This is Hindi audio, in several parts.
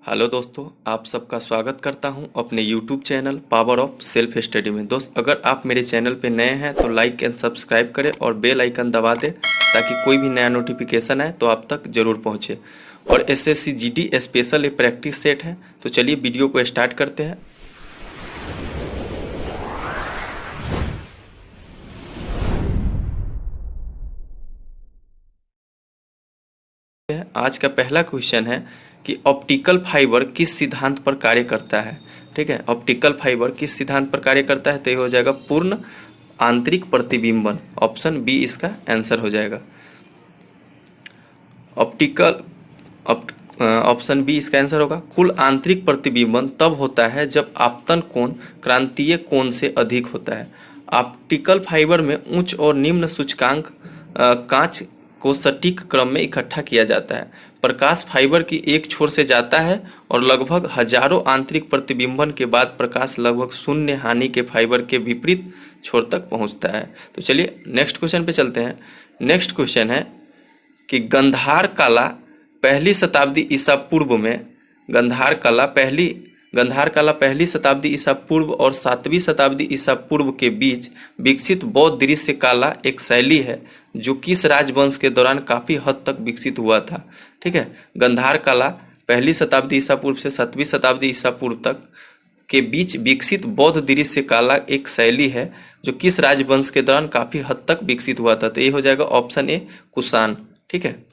हेलो दोस्तों, आप सबका स्वागत करता हूं अपने YouTube channel power of self study में। दोस्त, अगर आप मेरे चैनल पे नए हैं तो लाइक एंड सब्सक्राइब करें और बेल आइकन दबा दें ताकि कोई भी नया नोटिफिकेशन आए तो आप तक ज़रूर पहुंचे। और एसएससी जीडी स्पेशल एक प्रैक्टिस सेट है। तो चलिए वीडियो को स्टार्ट करते हैं। आज का पहला क्वेश्चन है कि ऑप्टिकल फाइबर किस सिद्धांत पर कार्य करता है। ठीक है, ऑप्टिकल फाइबर किस सिद्धांत पर कार्य करता है, तो ये हो जाएगा पूर्ण आंतरिक प्रतिबिंबन। ऑप्शन बी इसका आंसर हो जाएगा। ऑप्टिकल ऑप्शन बी इसका आंसर होगा। कुल आंतरिक प्रतिबिंबन तब होता है जब आपतन कोण क्रांतीय कोण से अधिक होता है। ऑप्टिकल फाइबर में उच्च और निम्न सूचकांक कांच को सटीक क्रम में इकट्ठा किया जाता है। प्रकाश फाइबर की एक छोर से जाता है और लगभग हजारों आंतरिक प्रतिबिंबन के बाद प्रकाश लगभग शून्य हानि के फाइबर के विपरीत छोर तक पहुंचता है। तो चलिए नेक्स्ट क्वेश्चन पे चलते हैं। नेक्स्ट क्वेश्चन है कि गंधार कला पहली शताब्दी ईसा पूर्व में गंधार कला पहली शताब्दी ईसा पूर्व और 7वीं शताब्दी ईसा पूर्व के बीच विकसित बौद्ध दृश्य कला एक शैली है जो किस राजवंश के दौरान काफ़ी हद तक विकसित हुआ था। ठीक है, गंधार कला पहली शताब्दी ईसा पूर्व से 7वीं शताब्दी ईसा पूर्व तक के बीच विकसित बौद्ध दृश्य कला एक शैली है जो किस राजवंश के दौरान काफ़ी हद तक विकसित हुआ था। तो ये हो जाएगा ऑप्शन ए कुषाण। ठीक है,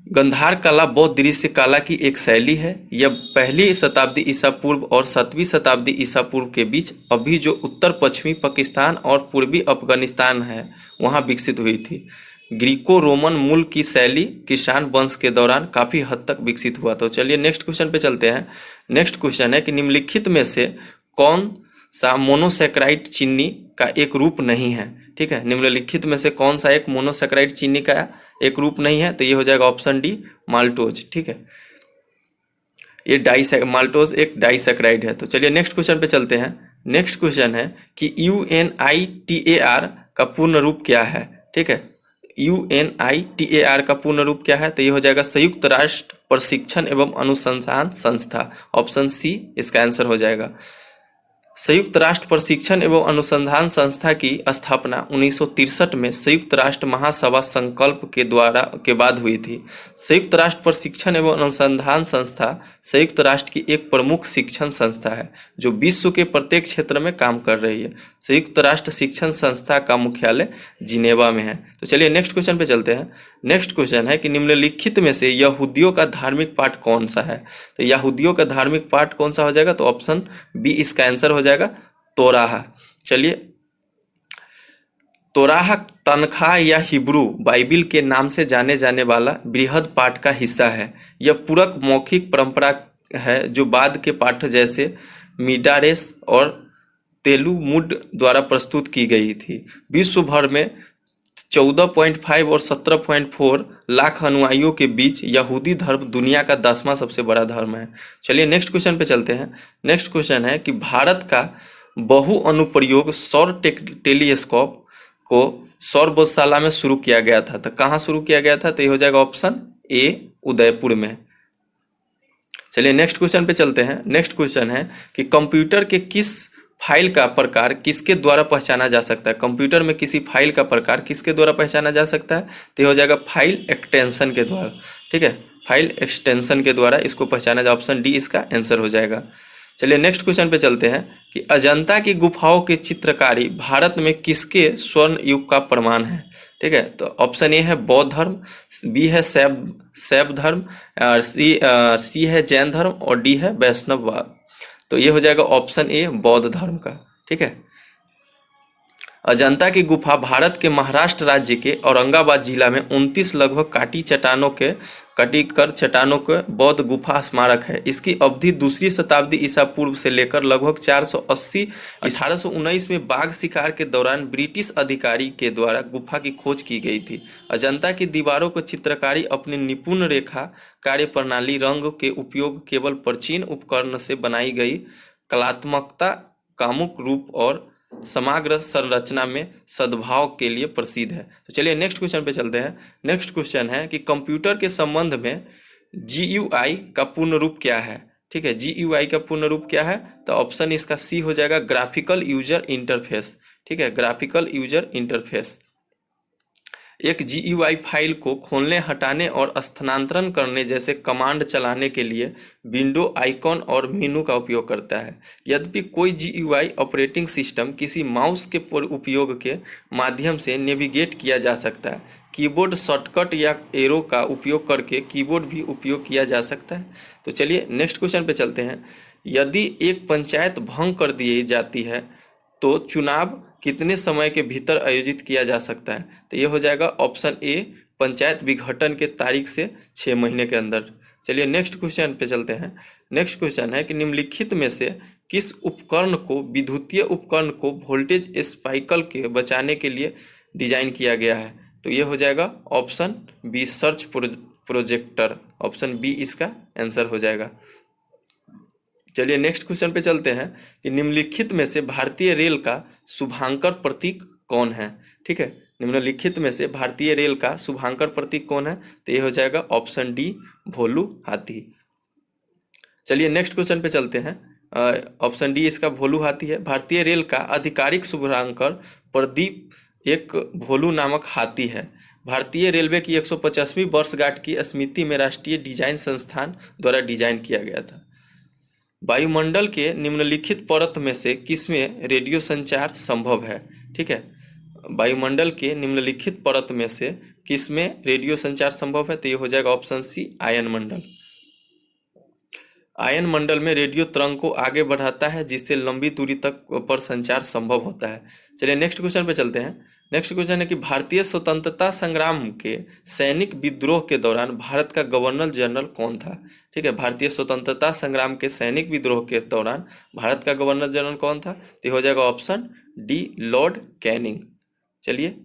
गंधार कला बौद्ध दृश्य कला की एक शैली है। यह पहली शताब्दी ईसा पूर्व और 7वीं शताब्दी ईसा पूर्व के बीच अभी जो उत्तर पश्चिमी पाकिस्तान और पूर्वी अफगानिस्तान है वहाँ विकसित हुई थी। ग्रीको रोमन मूल की शैली किसान वंश के दौरान काफ़ी हद तक विकसित हुआ। तो चलिए नेक्स्ट क्वेश्चन पे चलते हैं। नेक्स्ट क्वेश्चन है कि निम्नलिखित में से कौन सा मोनोसैकेराइड चीनी का एक रूप नहीं है। ठीक है, निम्नलिखित में से कौन सा एक मोनोसैकेराइड चीनी का एक रूप नहीं है, तो ये हो जाएगा ऑप्शन डी माल्टोज। ठीक है, ये माल्टोज एक डाइसैकेराइड है। तो चलिए नेक्स्ट क्वेश्चन पे चलते हैं। नेक्स्ट क्वेश्चन है कि UNITAR का पूर्ण रूप क्या है। ठीक है, UNITAR का पूर्ण रूप क्या है, तो ये हो जाएगा संयुक्त राष्ट्र प्रशिक्षण एवं अनुसंधान संस्था। ऑप्शन सी इसका आंसर हो जाएगा। संयुक्त राष्ट्र प्रशिक्षण एवं अनुसंधान संस्था की स्थापना 1963 में संयुक्त राष्ट्र महासभा संकल्प के बाद हुई थी। संयुक्त राष्ट्र प्रशिक्षण एवं अनुसंधान संस्था संयुक्त राष्ट्र की एक प्रमुख शिक्षण संस्था है जो विश्व के प्रत्येक क्षेत्र में काम कर रही है। संयुक्त राष्ट्र शिक्षण संस्था का मुख्यालय जिनेवा में है। तो चलिए नेक्स्ट क्वेश्चन पे चलते हैं। नेक्स्ट क्वेश्चन है कि निम्नलिखित में से यहूदियों का धार्मिक पाठ कौन सा है। तो यहूदियों का धार्मिक पाठ कौन सा हो जाएगा, तो ऑप्शन बी इसका आंसर हो जाएगा तोराह। चलिए, तोराह तनखा या हिब्रू बाइबिल के नाम से जाने जाने वाला बृहद पाठ का हिस्सा है। यह पूरक मौखिक परंपरा है जो बाद के पाठ जैसे मीडारेस और तेलुमुड द्वारा प्रस्तुत की गई थी। विश्व भर में 14.5 और 17.4 लाख अनुयायियों के बीच यहूदी धर्म दुनिया का 10वां सबसे बड़ा धर्म है। चलिए नेक्स्ट क्वेश्चन पे चलते हैं। नेक्स्ट क्वेश्चन है कि भारत का बहु अनुप्रयोग सौर टेलीस्कोप को सौरबोधशाला में शुरू किया गया था। तो कहाँ शुरू किया गया था, तो ये हो जाएगा ऑप्शन ए उदयपुर में। चलिए नेक्स्ट क्वेश्चन पे चलते हैं। नेक्स्ट क्वेश्चन है कि कंप्यूटर के किस फाइल का प्रकार किसके द्वारा पहचाना जा सकता है। कंप्यूटर में किसी फाइल का प्रकार किसके द्वारा पहचाना जा सकता है, तो ये हो जाएगा फाइल एक्सटेंशन के द्वारा। ठीक है, फाइल एक्सटेंशन के द्वारा इसको पहचाना जा, ऑप्शन डी इसका आंसर हो जाएगा। चलिए नेक्स्ट क्वेश्चन पे चलते हैं कि अजंता की गुफाओं की चित्रकारी भारत में किसके स्वर्ण युग का प्रमाण है। ठीक है, तो ऑप्शन ए है बौद्ध धर्म, बी है शैव धर्म, सी है जैन धर्म और डी है वैष्णववाद। तो ये हो जाएगा ऑप्शन ए बौद्ध धर्म का। ठीक है, अजंता की गुफा भारत के महाराष्ट्र राज्य के औरंगाबाद जिला में 29 लगभग कटीकर चट्टानों के बौद्ध गुफा स्मारक है। इसकी अवधि 2री शताब्दी ईसा पूर्व से लेकर लगभग 480 1819 में बाघ शिकार के दौरान ब्रिटिश अधिकारी के द्वारा गुफा की खोज की गई थी। अजंता की दीवारों को चित्रकारी अपने निपुण रेखा कार्य प्रणाली रंग के उपयोग केवल प्राचीन उपकरण से बनाई गई कलात्मकता कामुक रूप और समग्र संरचना में सद्भाव के लिए प्रसिद्ध है। तो चलिए नेक्स्ट क्वेश्चन पे चलते हैं। नेक्स्ट क्वेश्चन है कि कंप्यूटर के संबंध में GUI का पूर्ण रूप क्या है? ठीक है, GUI का पूर्ण रूप क्या है? तो ऑप्शन इसका सी हो जाएगा, ग्राफिकल यूजर इंटरफेस। ठीक है, ग्राफिकल यूजर इंटरफेस। एक GUI फाइल को खोलने, हटाने और स्थानांतरण करने जैसे कमांड चलाने के लिए विंडो आइकॉन और मेनू का उपयोग करता है। यद्यपि कोई GUI ऑपरेटिंग सिस्टम किसी माउस के उपयोग के माध्यम से नेविगेट किया जा सकता है। कीबोर्ड शॉर्टकट या एरो का उपयोग करके कीबोर्ड भी उपयोग किया जा सकता है। तो चलिए नेक्स्ट क्वेश्चन पे चलते हैं। यदि एक पंचायत भंग कर दी जाती है तो चुनाव कितने समय के भीतर आयोजित किया जा सकता है? तो ये हो जाएगा ऑप्शन ए, पंचायत विघटन के तारीख से 6 महीने के अंदर। चलिए नेक्स्ट क्वेश्चन पे चलते हैं। नेक्स्ट क्वेश्चन है कि निम्नलिखित में से किस उपकरण को, विद्युतीय उपकरण को वोल्टेज स्पाइकल के बचाने के लिए डिजाइन किया गया है? तो ये हो जाएगा option B, search projector. Option B इसका आंसर हो जाएगा। चलिए नेक्स्ट क्वेश्चन पे चलते हैं कि निम्नलिखित में से भारतीय रेल का शुभांकर प्रतीक कौन है? ठीक है, निम्नलिखित में से भारतीय रेल का शुभांकर प्रतीक कौन है? तो ये हो जाएगा ऑप्शन डी, भोलू हाथी। चलिए नेक्स्ट क्वेश्चन पे चलते हैं। ऑप्शन डी इसका भोलू हाथी है। भारतीय रेल का आधिकारिक शुभांकर प्रदीप एक भोलू नामक हाथी है। भारतीय रेलवे की 150वीं वर्षगांठ की स्मृति में राष्ट्रीय डिजाइन संस्थान द्वारा डिजाइन किया गया था। वायुमंडल के निम्नलिखित परत में से किसमें रेडियो संचार संभव है? ठीक है, वायुमंडल के निम्नलिखित परत में से किसमें रेडियो संचार संभव है? तो ये हो जाएगा ऑप्शन सी, आयन मंडल। आयन मंडल में रेडियो तरंग को आगे बढ़ाता है जिससे लंबी दूरी तक पर संचार संभव होता है। चलिए नेक्स्ट क्वेश्चन पे चलते हैं। नेक्स्ट क्वेश्चन है कि भारतीय स्वतंत्रता संग्राम के सैनिक विद्रोह के दौरान भारत का गवर्नर जनरल कौन था? ठीक है, भारतीय स्वतंत्रता संग्राम के सैनिक विद्रोह के दौरान भारत का गवर्नर जनरल कौन था? तो हो जाएगा ऑप्शन डी, लॉर्ड कैनिंग। चलिए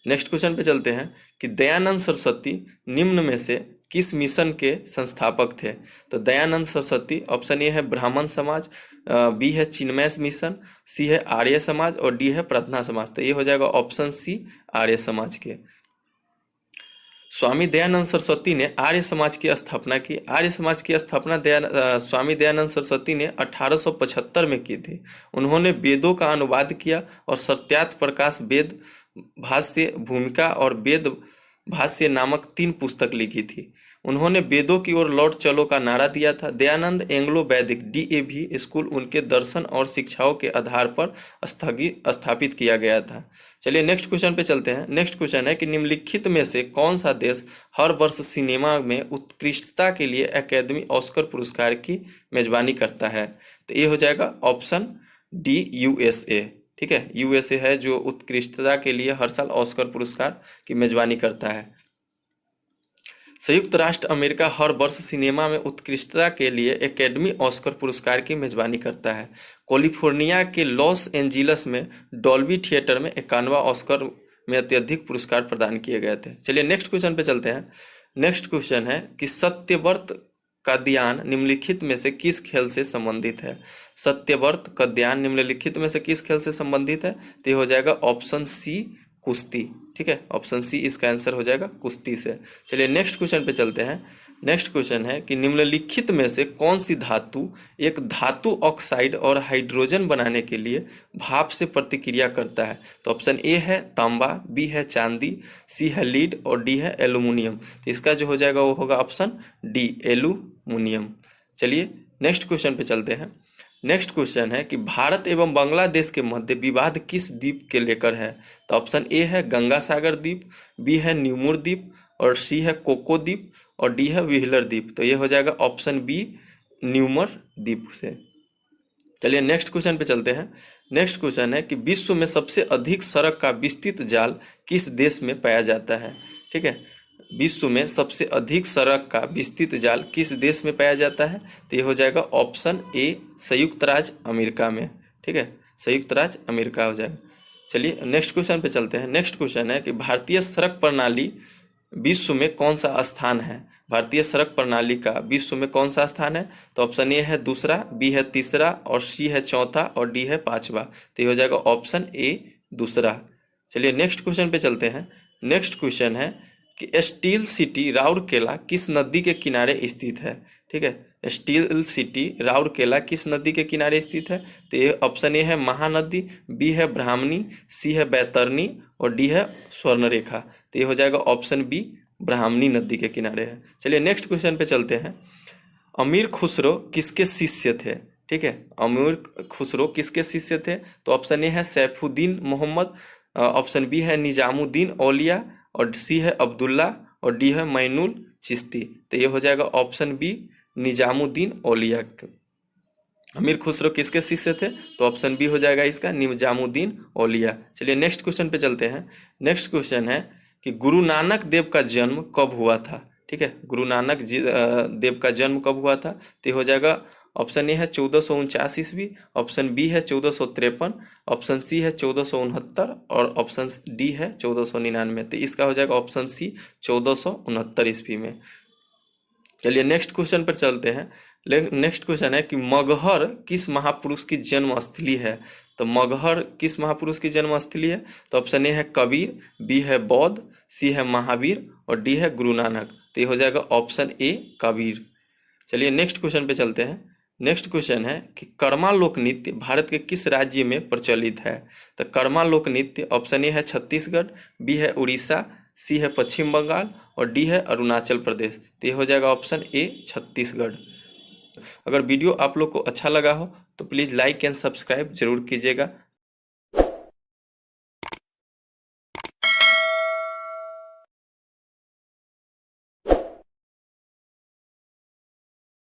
नेक्स्ट क्वेश्चन पे चलते हैं कि दयानंद सरस्वती निम्न में से किस मिशन के संस्थापक थे? तो दयानंद सरस्वती, ऑप्शन ए है ब्राह्मण समाज, बी है चिन्मय मिशन, सी है आर्य समाज और डी है प्रार्थना समाज। तो ये हो जाएगा ऑप्शन सी, आर्य समाज के। स्वामी दयानंद सरस्वती ने आर्य समाज की स्थापना की। आर्य समाज की स्थापना स्वामी दयानंद सरस्वती ने 1875 में की थी। उन्होंने वेदों का अनुवाद किया और सत्यार्थ प्रकाश वेद भाष्य भूमिका और वेद भाष्य नामक 3 पुस्तक लिखी थी। उन्होंने वेदों की ओर लौट चलो का नारा दिया था। दयानंद एंग्लो वैदिक DAV स्कूल उनके दर्शन और शिक्षाओं के आधार पर स्थापित किया गया था। चलिए नेक्स्ट क्वेश्चन पे चलते हैं। नेक्स्ट क्वेश्चन है कि निम्नलिखित में से कौन सा देश हर वर्ष सिनेमा में उत्कृष्टता के लिए अकेदमी ऑस्कर पुरस्कार की मेजबानी करता है? तो ये हो जाएगा ऑप्शन डी, USA। ठीक है, USA है जो उत्कृष्टता के लिए हर साल ऑस्कर पुरस्कार की मेजबानी करता है। संयुक्त राष्ट्र अमेरिका हर वर्ष सिनेमा में उत्कृष्टता के लिए एकेडमी ऑस्कर पुरस्कार की मेजबानी करता है। कैलिफोर्निया के लॉस एंजिल्स में डॉल्बी थिएटर में 51वां ऑस्कर में अत्यधिक पुरस्कार प्रदान किए गए थे। चलिए नेक्स्ट क्वेश्चन पे चलते हैं। नेक्स्ट क्वेश्चन है कि सत्यव्रत का ध्यान निम्नलिखित में से किस खेल से संबंधित है? सत्यव्रत का ध्यान निम्नलिखित में से किस खेल से संबंधित है? तो ये हो जाएगा ऑप्शन सी, कुश्ती। ठीक है, ऑप्शन सी इसका आंसर हो जाएगा, कुश्ती से। चलिए नेक्स्ट क्वेश्चन पे चलते हैं। नेक्स्ट क्वेश्चन है कि निम्नलिखित में से कौन सी धातु एक धातु ऑक्साइड और हाइड्रोजन बनाने के लिए भाप से प्रतिक्रिया करता है? तो ऑप्शन ए है तांबा, बी है चांदी, सी है लीड और डी है एल्यूमिनियम। तो इसका जो हो जाएगा वो होगा ऑप्शन डी, एल्यूमिनियम। चलिए नेक्स्ट क्वेश्चन पे चलते हैं। नेक्स्ट क्वेश्चन है कि भारत एवं बांग्लादेश के मध्य विवाद किस द्वीप के लेकर है? तो ऑप्शन ए है गंगा सागर द्वीप, बी है न्यूमुर द्वीप और सी है कोको द्वीप और डी है व्हीलर द्वीप। तो ये हो जाएगा ऑप्शन बी, न्यूमर द्वीप से। चलिए नेक्स्ट क्वेश्चन पे चलते हैं। नेक्स्ट क्वेश्चन है कि विश्व में सबसे अधिक सड़क का विस्तृत जाल किस देश में पाया जाता है? ठीक है, विश्व में सबसे अधिक सड़क का विस्तृत जाल किस देश में पाया जाता है? तो ये हो जाएगा ऑप्शन ए, संयुक्त राज्य अमेरिका में। ठीक है, संयुक्त राज्य अमेरिका हो जाएगा। चलिए नेक्स्ट क्वेश्चन पे चलते हैं। नेक्स्ट क्वेश्चन है कि भारतीय सड़क प्रणाली विश्व में कौन सा स्थान है? भारतीय सड़क प्रणाली का विश्व में कौन सा स्थान है? तो ऑप्शन ए है दूसरा, बी है तीसरा और सी है चौथा और डी है 5वां। तो ये हो जाएगा ऑप्शन ए, दूसरा। चलिए नेक्स्ट क्वेश्चन पे चलते हैं। नेक्स्ट क्वेश्चन है कि स्टील सिटी राउरकेला किस नदी के किनारे स्थित है। ठीक है, स्टील सिटी राउरकेला किस नदी के किनारे स्थित है। तो ये ऑप्शन ए है महानदी, बी है ब्राह्मणी, सी है बैतरणी और डी है स्वर्णरेखा। तो ये हो जाएगा ऑप्शन बी, ब्राह्मणी नदी के किनारे है। चलिए नेक्स्ट क्वेश्चन पे चलते हैं। अमीर खुसरो किसके शिष्य थे। ठीक है, अमीर खुसरो किसके शिष्य थे। तो ऑप्शन ए है सैफुद्दीन मोहम्मद, ऑप्शन बी है निजामुद्दीन औलिया और सी है अब्दुल्ला और डी है मैनुल चिश्ती। तो ये हो जाएगा ऑप्शन बी, निजामुद्दीन औलिया। अमीर खुसरो किसके शिष्य थे। तो ऑप्शन बी हो जाएगा इसका, निजामुद्दीन औलिया। चलिए नेक्स्ट क्वेश्चन पे चलते हैं। नेक्स्ट क्वेश्चन है कि गुरु नानक देव का जन्म कब हुआ था। ठीक है, गुरु नानक देव का जन्म कब हुआ था। तो हो जाएगा ऑप्शन ए है 1449 ईस्वी, ऑप्शन बी है 1453, ऑप्शन सी है 1469 और ऑप्शन डी है 1499। तो इसका हो जाएगा ऑप्शन सी, 1469 ईस्वी में। चलिए नेक्स्ट क्वेश्चन पर चलते हैं। नेक्स्ट क्वेश्चन है कि मगहर किस महापुरुष की जन्मस्थली है। तो मगहर किस महापुरुष की जन्मस्थली है। तो ऑप्शन ए है कबीर, बी है बौद्ध, सी है महावीर और डी है गुरु नानक। तो ये हो जाएगा ऑप्शन ए, कबीर। चलिए नेक्स्ट क्वेश्चन पे चलते हैं। नेक्स्ट क्वेश्चन है कि कर्मा लोक नृत्य भारत के किस राज्य में प्रचलित है। तो कर्मा लोक नृत्य ऑप्शन ए है छत्तीसगढ़, बी है उड़ीसा, सी है पश्चिम बंगाल और डी है अरुणाचल प्रदेश। तो ये हो जाएगा ऑप्शन ए, छत्तीसगढ़। अगर वीडियो आप लोग को अच्छा लगा हो तो प्लीज़ लाइक एंड सब्सक्राइब जरूर कीजिएगा।